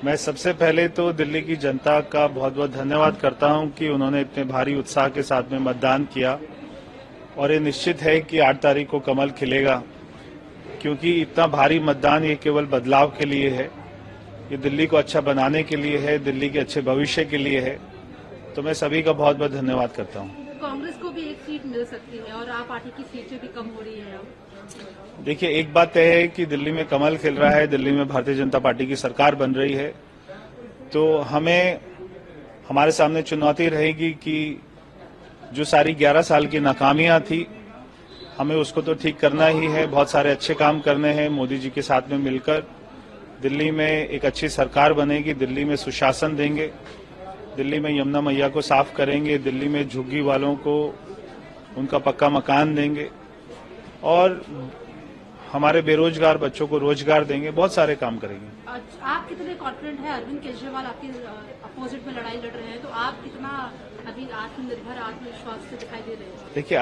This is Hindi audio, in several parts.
मैं सबसे पहले तो दिल्ली की जनता का बहुत बहुत धन्यवाद करता हूं कि उन्होंने इतने भारी उत्साह के साथ में मतदान किया और ये निश्चित है कि 8 तारीख को कमल खिलेगा, क्योंकि इतना भारी मतदान ये केवल बदलाव के लिए है, ये दिल्ली को अच्छा बनाने के लिए है, दिल्ली के अच्छे भविष्य के लिए है। तो मैं सभी का बहुत बहुत धन्यवाद करता हूं। कांग्रेस को भी एक सीट मिल सकती है और आप पार्टी की सीटें भी कम हो रही है अब। देखिए, एक बात तय है कि दिल्ली में कमल खिल रहा है, दिल्ली में भारतीय जनता पार्टी की सरकार बन रही है, तो हमारे सामने चुनौती रहेगी कि जो सारी 11 साल की नाकामियां थी, हमें उसको तो ठीक करना ही है। बहुत सारे अच्छे काम करने हैं। मोदी जी के साथ में मिलकर दिल्ली में एक अच्छी सरकार बनेगी, दिल्ली में सुशासन देंगे, दिल्ली में यमुना मैया को साफ करेंगे, दिल्ली में झुग्गी वालों को उनका पक्का मकान देंगे और हमारे बेरोजगार बच्चों को रोजगार देंगे। बहुत सारे काम करेंगे। आप कितने कॉन्फिडेंट हैं? अरविंद केजरीवाल आपके अपोजिट में लड़ाई लड़ रहे हैं, तो आप कितना अभी आत्मनिर्भर आत्मविश्वास से दिखाई दे रहे हैं? देखिए,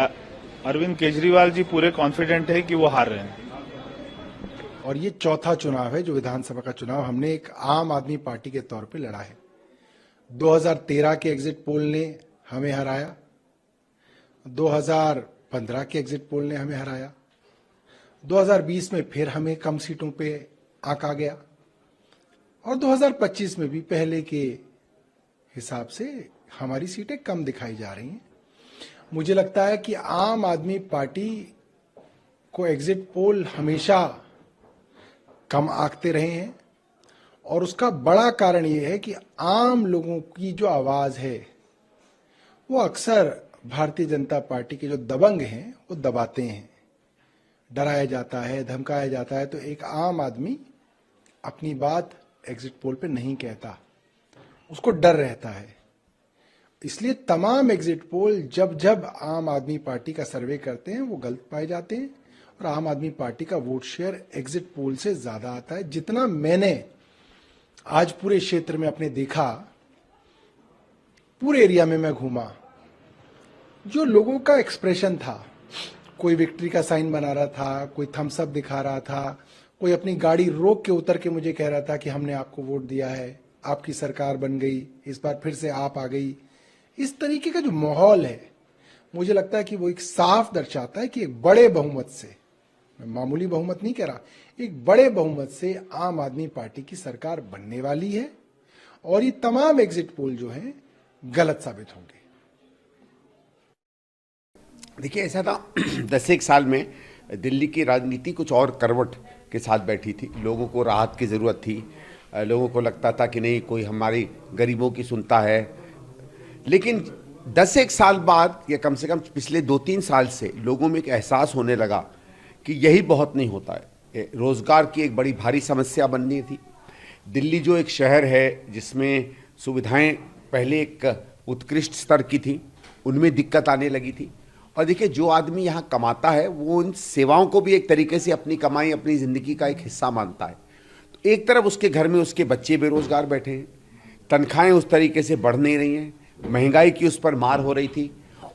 अरविंद केजरीवाल जी पूरे कॉन्फिडेंट है कि वो हार रहे हैं। और ये चौथा चुनाव है जो विधानसभा का चुनाव हमने एक आम आदमी पार्टी के तौर पे लड़ा है। 2013 के एग्जिट पोल ने हमें हराया, 2015 के एग्जिट पोल ने हमें हराया, 2020 में फिर हमें कम सीटों पे आंका गया और 2025 में भी पहले के हिसाब से हमारी सीटें कम दिखाई जा रही हैं। मुझे लगता है कि आम आदमी पार्टी को एग्जिट पोल हमेशा कम आंकते रहे हैं और उसका बड़ा कारण यह है कि आम लोगों की जो आवाज है वो अक्सर भारतीय जनता पार्टी के जो दबंग हैं वो दबाते हैं। डराया जाता है, धमकाया जाता है, तो एक आम आदमी अपनी बात एग्जिट पोल पे नहीं कहता, उसको डर रहता है। इसलिए तमाम एग्जिट पोल जब जब आम आदमी पार्टी का सर्वे करते हैं वो गलत पाए जाते हैं और आम आदमी पार्टी का वोट शेयर एग्जिट पोल से ज्यादा आता है। जितना मैंने आज पूरे क्षेत्र में अपने देखा, पूरे एरिया में मैं घूमा, जो लोगों का एक्सप्रेशन था, कोई विक्ट्री का साइन बना रहा था, कोई थम्स अप दिखा रहा था, कोई अपनी गाड़ी रोक के उतर के मुझे कह रहा था कि हमने आपको वोट दिया है, आपकी सरकार बन गई, इस बार फिर से आप आ गई। इस तरीके का जो माहौल है, मुझे लगता है कि वो एक साफ दर्शाता है कि एक बड़े बहुमत से, मैं मामूली बहुमत नहीं कह रहा, एक बड़े बहुमत से आम आदमी पार्टी की सरकार बनने वाली है और ये तमाम एग्जिट पोल जो हैं गलत साबित होंगे। देखिए, ऐसा था 10 साल में दिल्ली की राजनीति कुछ और करवट के साथ बैठी थी। लोगों को राहत की ज़रूरत थी, लोगों को लगता था कि नहीं, कोई हमारी गरीबों की सुनता है। लेकिन 10 साल बाद या कम से कम पिछले 2-3 साल से लोगों में एक एहसास होने लगा कि यही बहुत नहीं होता है। रोज़गार की एक बड़ी भारी समस्या बननी थी। दिल्ली जो एक शहर है जिसमें सुविधाएं पहले एक उत्कृष्ट स्तर की थी, उनमें दिक्कत आने लगी थी। और देखिए, जो आदमी यहाँ कमाता है वो उन सेवाओं को भी एक तरीके से अपनी कमाई, अपनी ज़िंदगी का एक हिस्सा मानता है। तो एक तरफ उसके घर में उसके बच्चे बेरोजगार बैठे हैं, तनख्वाहें उस तरीके से बढ़ नहीं रही हैं, महंगाई की उस पर मार हो रही थी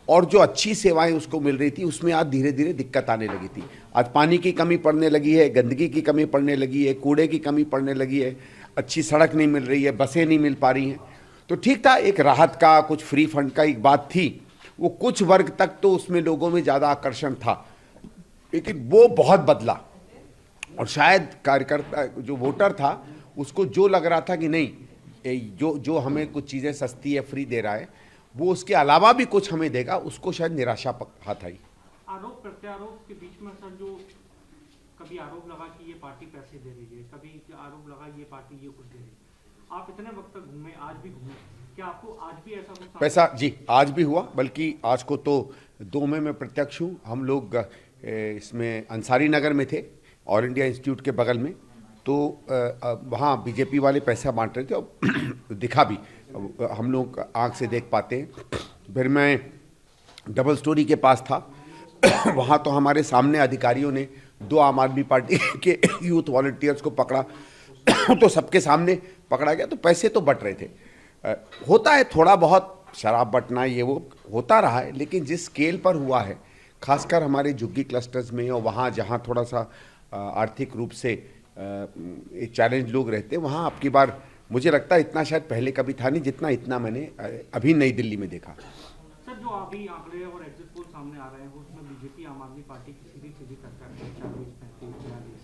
और जो अच्छी सेवाएं उसको मिल रही थी उसमें आज धीरे धीरे दिक्कत आने लगी थी। आज पानी की कमी पड़ने लगी है, गंदगी की कमी पड़ने लगी है, कूड़े की कमी पड़ने लगी है, अच्छी सड़क नहीं मिल रही है, बसें नहीं मिल पा रही हैं। तो ठीक था, एक राहत का, कुछ फ्री फंड का एक बात थी, वो कुछ वर्ग तक तो उसमें लोगों में ज़्यादा आकर्षण था, लेकिन वो बहुत बदला और शायद कार्यकर्ता, जो वोटर था, उसको जो लग रहा था कि नहीं, जो हमें कुछ चीज़ें सस्ती या फ्री दे रहा है, वो उसके अलावा भी कुछ हमें देगा, उसको शायद निराशा हाथ आई। आरोप प्रत्यारोप के बीच में सर, जो कभी आरोप लगा कि ये पार्टी पैसे दे रही है, कभी आरोप लगा ये पार्टी ये कुछ दे रही है, आप इतने वक्त तक घूमे, आज भी घूमे, क्या आपको आज भी ऐसा कुछ पैसा? जी, आज भी हुआ, बल्कि आज को तो 2 में मैं प्रत्यक्ष हूँ। हम लोग इसमें अंसारी नगर में थे, ऑल इंडिया इंस्टीट्यूट के बगल में, तो वहाँ बीजेपी वाले पैसा बांट रहे थे और दिखा भी, हम लोग आँख से देख पाते हैं। फिर मैं डबल स्टोरी के पास था, वहाँ तो हमारे सामने अधिकारियों ने 2 आम आदमी पार्टी के यूथ वॉलंटियर्स को पकड़ा तो सबके सामने पकड़ा गया। तो पैसे तो बट रहे थे, होता है थोड़ा बहुत शराब बटना, ये वो होता रहा है, लेकिन जिस स्केल पर हुआ है, खासकर हमारे झुग्गी क्लस्टर्स में और वहाँ जहाँ थोड़ा सा आर्थिक रूप से चैलेंज लोग रहते हैं, वहाँ आपकी बार मुझे लगता है इतना शायद पहले कभी था नहीं जितना इतना मैंने अभी नई दिल्ली में देखा। सर, जो अभी आंकड़े और एग्जिट पोल सामने आ रहे हैं उसमें बीजेपी आम आदमी पार्टी की सीधी टक्कर है 40-35-42।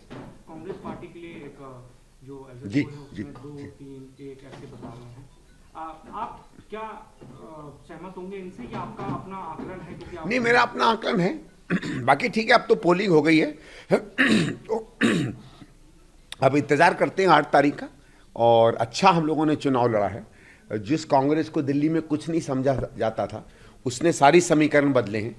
कांग्रेस पार्टी के लिए एक जो जी, एग्जिट पोल है उसमें 2-3-1 ऐसे बता रहे हैं। आप क्या सहमत होंगे इनसे या आपका अपना आकलन है? क्योंकि नहीं, मेरा अपना आकलन है। बाकी ठीक है, अब तो पोलिंग हो गई है तो अब इंतजार करते हैं 8 तारीख का। और अच्छा हम लोगों ने चुनाव लड़ा है। जिस कांग्रेस को दिल्ली में कुछ नहीं समझा जाता था उसने सारी समीकरण बदले हैं।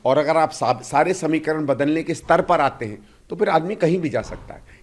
और अगर आप सारे समीकरण बदलने के स्तर पर आते हैं तो फिर आदमी कहीं भी जा सकता है।